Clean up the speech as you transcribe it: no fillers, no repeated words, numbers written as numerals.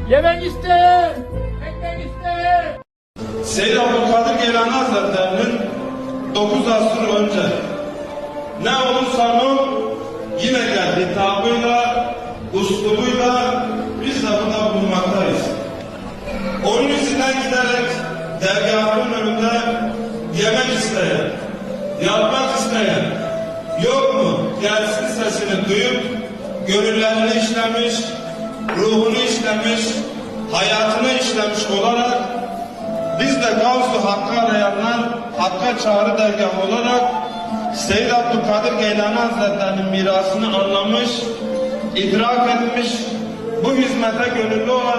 Yemek ister, ekmek ister. Seyyid Abdülkadir Geylani Hazretleri'nin 9 asır önce ne olursa ol yine gel hitabıyla, uslubuyla biz de burada bulunmaktayız. Onun izinden giderek dergahının önünde yemek isteyen, yatmak isteyen yok mu? Gelsin sesini duyup gönüllerini işlemiş, ruhunu işlemiş, hayatını işlemiş olarak biz de Gavz-ı Hakk'a arayanlar, Hakk'a çağrı dergahı olarak Seyyid Abdülkadir Geylani Hazretleri'nin mirasını anlamış, idrak etmiş, bu hizmete gönüllü olarak